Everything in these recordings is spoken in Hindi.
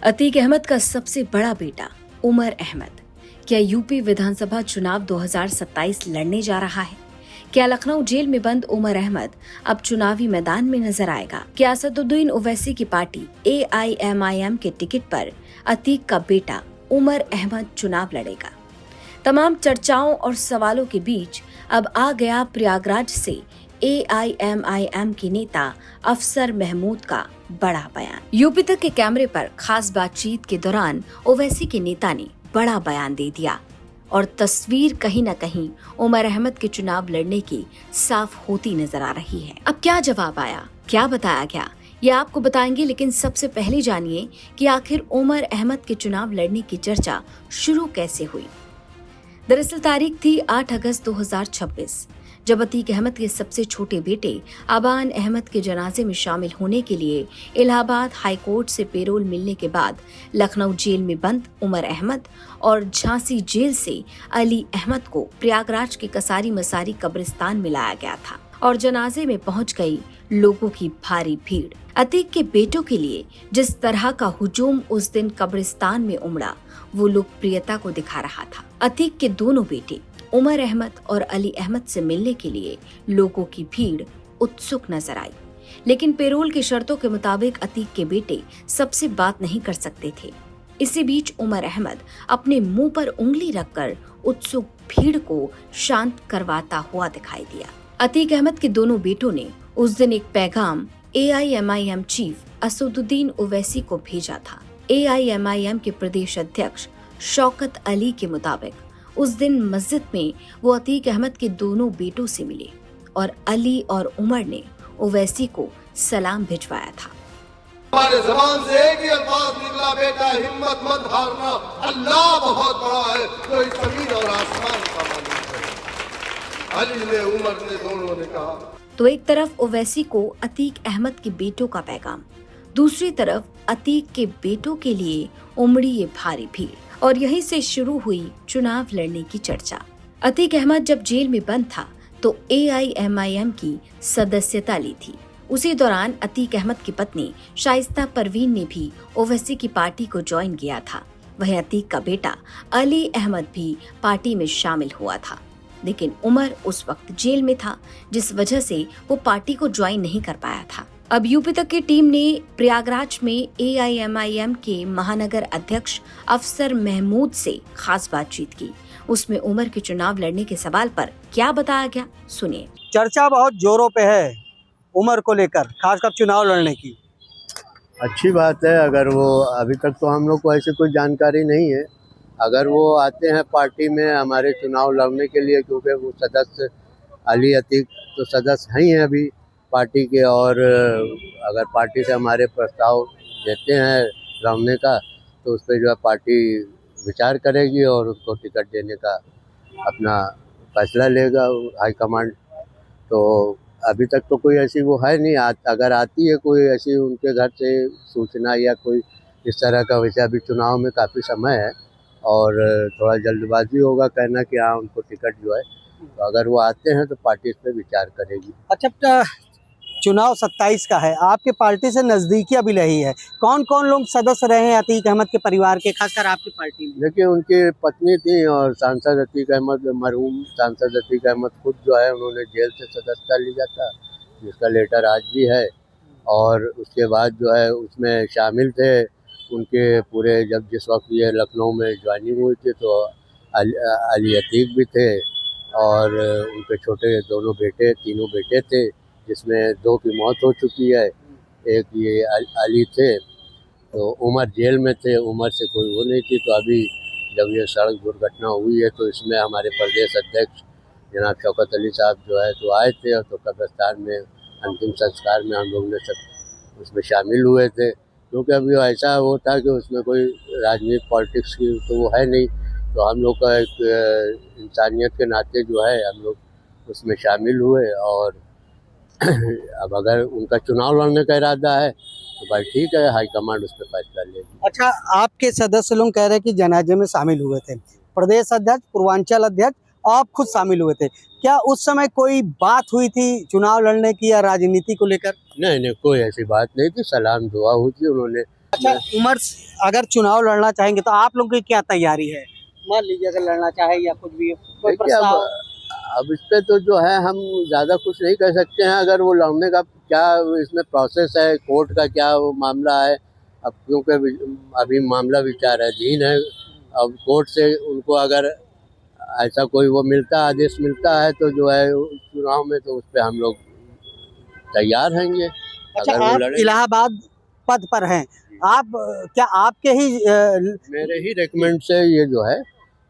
अतीक अहमद का सबसे बड़ा बेटा उमर अहमद क्या यूपी विधानसभा चुनाव 2027 लड़ने जा रहा है? क्या लखनऊ जेल में बंद उमर अहमद अब चुनावी मैदान में नजर आएगा? क्या असदुद्दीन ओवैसी की पार्टी AIMIM के टिकट पर अतीक का बेटा उमर अहमद चुनाव लड़ेगा? तमाम चर्चाओं और सवालों के बीच अब आ गया प्रयागराज से AIMIM के नेता अफसर महमूद का बड़ा बयान। यूपी तक के कैमरे पर खास बातचीत के दौरान ओवैसी के नेता ने बड़ा बयान दे दिया और तस्वीर कहीं न कहीं उमर अहमद के चुनाव लड़ने की साफ होती नजर आ रही है। अब क्या जवाब आया, क्या बताया गया, ये आपको बताएंगे, लेकिन सबसे पहले जानिए कि आखिर उमर अहमद के चुनाव लड़ने की चर्चा शुरू कैसे हुई। दरअसल तारीख थी 8 अगस्त 2026, जब अतीक अहमद के सबसे छोटे बेटे अबान अहमद के जनाजे में शामिल होने के लिए इलाहाबाद हाई कोर्ट से पेरोल मिलने के बाद लखनऊ जेल में बंद उमर अहमद और झांसी जेल से अली अहमद को प्रयागराज के कसारी मसारी कब्रिस्तान में लाया गया था और जनाजे में पहुंच गई लोगों की भारी भीड़। अतीक के बेटों के लिए जिस तरह का हुजूम उस दिन कब्रिस्तान में उमड़ा, वो लोकप्रियता को दिखा रहा था। अतीक के दोनों बेटे उमर अहमद और अली अहमद से मिलने के लिए लोगों की भीड़ उत्सुक नजर आई, लेकिन पेरोल की शर्तों के मुताबिक अतीक के बेटे सबसे बात नहीं कर सकते थे। इसी बीच उमर अहमद अपने मुंह पर उंगली रखकर उत्सुक भीड़ को शांत करवाता हुआ दिखाई दिया। अतीक अहमद के दोनों बेटों ने उस दिन एक पैगाम AIMIM चीफ असदुद्दीन ओवैसी को भेजा था। AIMIM के प्रदेश अध्यक्ष शौकत अली के मुताबिक उस दिन मस्जिद में वो अतीक अहमद के दोनों बेटों से मिले और अली और उमर ने ओवैसी को सलाम भिजवाया था। हमारे ज़बान से एक ही अल्फाज निकला, बेटा हिम्मत मत हारना, अल्लाह बहुत बड़ा है, तो इस जमीन और आसमान का मालिक है। अली ने, उमर ने, दोनों ने कहा। तो एक तरफ ओवैसी को अतीक अहमद के बेटों का पैगाम, दूसरी तरफ अतीक के बेटों के लिए उमड़ी ये भारी भीड़, और यहीं से शुरू हुई चुनाव लड़ने की चर्चा। अतीक अहमद जब जेल में बंद था तो AIMIM की सदस्यता ली थी। उसी दौरान अतीक अहमद की पत्नी शाइस्ता परवीन ने भी ओवैसी की पार्टी को ज्वाइन किया था। वहीं अतीक का बेटा अली अहमद भी पार्टी में शामिल हुआ था, लेकिन उमर उस वक्त जेल में था, जिस वजह से वो पार्टी को ज्वाइन नहीं कर पाया था। अब यूपी तक की टीम ने प्रयागराज में AIMIM के महानगर अध्यक्ष अफसर महमूद से खास बातचीत की। उसमें उमर के चुनाव लड़ने के सवाल पर क्या बताया गया, सुनिए। चर्चा बहुत जोरों पे है उमर को लेकर, खासकर चुनाव लड़ने की। अच्छी बात है। अगर वो, अभी तक तो हम लोग को ऐसी कोई जानकारी नहीं है, अगर वो आते हैं पार्टी में हमारे चुनाव लड़ने के लिए, क्योंकि वो सदस्य अली अतीक तो सदस्य हैं ही हैं अभी पार्टी के, और अगर पार्टी से हमारे प्रस्ताव देते हैं लड़ने का तो उस पर जो है पार्टी विचार करेगी और उसको टिकट देने का अपना फैसला लेगा हाईकमांड। तो अभी तक तो कोई ऐसी वो है नहीं। अगर आती है कोई ऐसी उनके घर से सूचना या कोई इस तरह का, वैसे अभी चुनाव में काफ़ी समय है और थोड़ा जल्दबाजी होगा कहना कि हाँ उनको टिकट जो है, तो अगर वो आते हैं तो पार्टी इस पर विचार करेगी। अच्छा, चुनाव 27 का है, आपके पार्टी से नजदीकियां भी रही है, कौन कौन लोग सदस्य रहे हैं अतीक अहमद के परिवार के, खासकर आपकी पार्टी में? देखिए, उनकी पत्नी थी और सांसद अतीक अहमद, मरहूम सांसद अतीक अहमद खुद जो है उन्होंने जेल से सदस्यता लिया था, जिसका लेटर आज भी है। और उसके बाद जो है उसमें शामिल थे उनके पूरे, जब जिस वक्त ये लखनऊ में ज्वाइनिंग हुई थी तो अली अतीक भी थे और उनके छोटे दोनों बेटे, तीनों बेटे थे, जिसमें 2 की मौत हो चुकी है। एक ये अली थे, तो उमर जेल में थे, उमर से कोई वो नहीं थी। तो अभी जब ये सड़क दुर्घटना हुई है तो इसमें हमारे प्रदेश अध्यक्ष जनाब शौकत अली साहब जो है तो आए थे, और तो कब्रिस्तान में अंतिम संस्कार में हम लोग ने सब उसमें शामिल हुए थे, क्योंकि अभी ऐसा वो था कि उसमें कोई राजनीतिक पॉलिटिक्स की तो वो है नहीं। तो हम लोग का एक इंसानियत के नाते जो है हम लोग उसमें शामिल हुए। और अब अगर उनका चुनाव लड़ने का इरादा है तो भाई ठीक है, हाईकमांड उस पर फैसला लेगी। अच्छा, आपके सदस्य लोग कह रहे हैं कि जनाजे में शामिल हुए थे, प्रदेश अध्यक्ष, पूर्वांचल अध्यक्ष, आप खुद शामिल हुए थे, क्या उस समय कोई बात हुई थी चुनाव लड़ने की या राजनीति को लेकर? नहीं, कोई ऐसी बात नहीं थी, सलाम दुआ हुई थी उन्होंने। अच्छा, उमर अगर चुनाव लड़ना चाहेंगे तो आप लोगों की क्या तैयारी है? मान लीजिए अगर लड़ना चाहे या कुछ भी कोई देखिए प्रस्ताव। अब इस पे तो जो है हम ज़्यादा कुछ नहीं कह सकते हैं। अगर वो लड़ने का क्या इसमें प्रोसेस है, कोर्ट का क्या वो मामला है, अब क्योंकि अभी मामला विचाराधीन है। अब कोर्ट से उनको अगर ऐसा कोई वो मिलता आदेश मिलता है तो जो है चुनाव में तो उस पर हम लोग तैयार रहेंगे। अच्छा, अगर वो आप लड़े इलाहाबाद पद पर हैं, आप क्या आपके ही मेरे ही रेकमेंड से ये जो है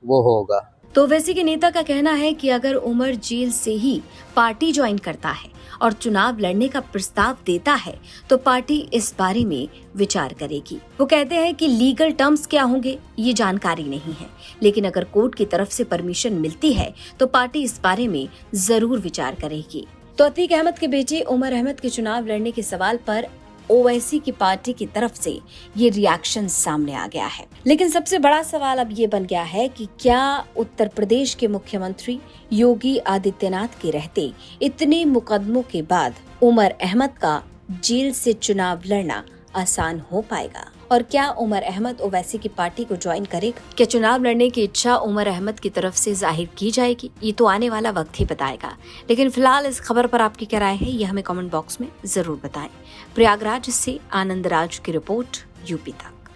वो होगा। तो वैसे के नेता का कहना है कि अगर उमर जेल से ही पार्टी ज्वाइन करता है और चुनाव लड़ने का प्रस्ताव देता है तो पार्टी इस बारे में विचार करेगी। वो कहते हैं कि लीगल टर्म्स क्या होंगे ये जानकारी नहीं है, लेकिन अगर कोर्ट की तरफ से परमिशन मिलती है तो पार्टी इस बारे में जरूर विचार करेगी। तो अतीक अहमद के बेटे उमर अहमद के चुनाव लड़ने के सवाल पर ओवैसी की पार्टी की तरफ से ये रिएक्शन सामने आ गया है। लेकिन सबसे बड़ा सवाल अब ये बन गया है कि क्या उत्तर प्रदेश के मुख्यमंत्री योगी आदित्यनाथ के रहते इतने मुकदमों के बाद उमर अहमद का जेल से चुनाव लड़ना आसान हो पाएगा? और क्या उमर अहमद ओवैसी की पार्टी को ज्वाइन करेगा? क्या चुनाव लड़ने की इच्छा उमर अहमद की तरफ से जाहिर की जाएगी? ये तो आने वाला वक्त ही बताएगा। लेकिन फिलहाल इस खबर पर आपकी क्या राय है, ये हमें कमेंट बॉक्स में जरूर बताएं। प्रयागराज से आनंद राज की रिपोर्ट, यूपी तक।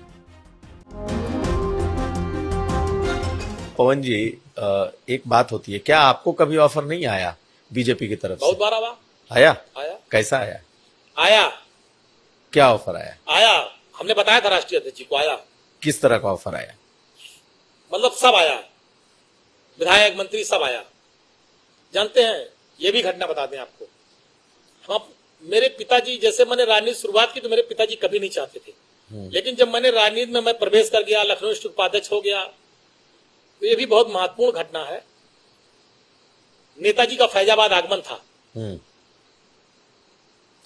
पवन जी, एक बात होती है, क्या आपको कभी ऑफर नहीं आया बीजेपी की तरफ से? बहुत बार आया। आया कैसा आया? आया क्या ऑफर आया? आया हमने बताया था राष्ट्रीय अध्यक्ष जी को। आया किस तरह का ऑफर आया? मतलब सब आया, विधायक मंत्री सब आया। जानते हैं, ये भी घटना बता दें आपको, हम मेरे पिताजी, जैसे मैंने राजनीति शुरुआत की तो मेरे पिताजी कभी नहीं चाहते थे, लेकिन जब मैंने राजनीति में मैं प्रवेश कर गया, लखनऊ डिस्ट्रिक्ट उपाध्यक्ष हो गया, तो ये भी बहुत महत्वपूर्ण घटना है। नेताजी का फैजाबाद आगमन था,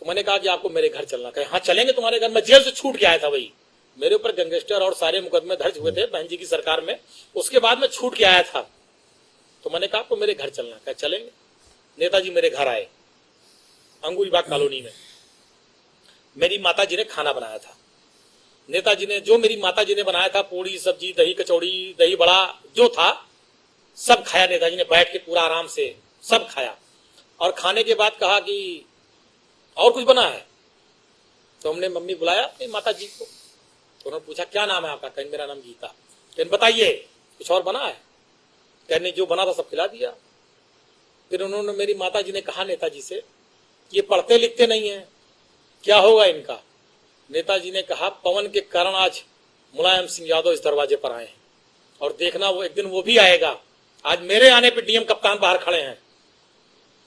तो मैंने कहा कि आपको मेरे घर चलना। कहे हाँ चलेंगे तुम्हारे घर। मैं जेल से छूट के आया था, वही मेरे ऊपर गैंगस्टर और सारे मुकदमे दर्ज हुए थे बहन जी की सरकार में, उसके बाद मैं छूट के आया था। तो मैंने कहा आपको मेरे घर चलना। कहे चलेंगे। नेताजी मेरे घर आए, अंगूरीबाग कॉलोनी में। मेरी माता जी ने खाना बनाया था। नेताजी ने जो मेरी माता जी ने बनाया था, पूड़ी सब्जी दही कचौड़ी दही बड़ा जो था सब खाया। नेताजी ने बैठ के पूरा आराम से सब खाया, और खाने के बाद कहा कि और कुछ बना है? तो हमने मम्मी बुलाया अपनी माता जी को, तो उन्होंने पूछा क्या नाम है आपका? कहने मेरा नाम गीता। कहने बताइए कुछ और बना है? कहने जो बना था सब खिला दिया। फिर उन्होंने, मेरी माता जी ने कहा नेताजी से, ये पढ़ते लिखते नहीं है, क्या होगा इनका? नेताजी ने कहा पवन के कारण आज मुलायम सिंह यादव इस दरवाजे पर आए हैं, और देखना वो एक दिन वो भी आएगा। आज मेरे आने पर डीएम कप्तान बाहर खड़े हैं,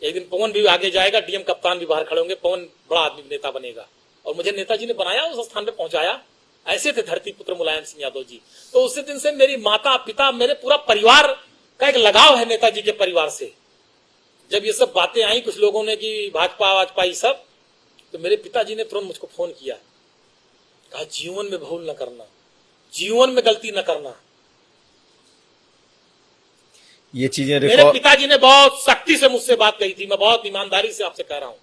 एक दिन पवन भी आगे जाएगा, डीएम कप्तान भी बाहर खड़े होंगे, पवन बड़ा आदमी नेता बनेगा। और मुझे नेताजी ने बनाया, उस स्थान पे पहुंचाया। ऐसे थे धरती पुत्र मुलायम सिंह यादव जी। तो उसी दिन से मेरी माता पिता, मेरे पूरा परिवार का एक लगाव है नेताजी के परिवार से। जब ये सब बातें आई कुछ लोगों ने कि भाजपा वाजपा ये सब, तो मेरे पिताजी ने तुरंत मुझको फोन किया, कहा जीवन में भूल न करना, जीवन में गलती न करना। ये चीजें मेरे पिताजी ने बहुत सख्ती से मुझसे बात कही थी, मैं बहुत ईमानदारी से आपसे कह रहा हूं।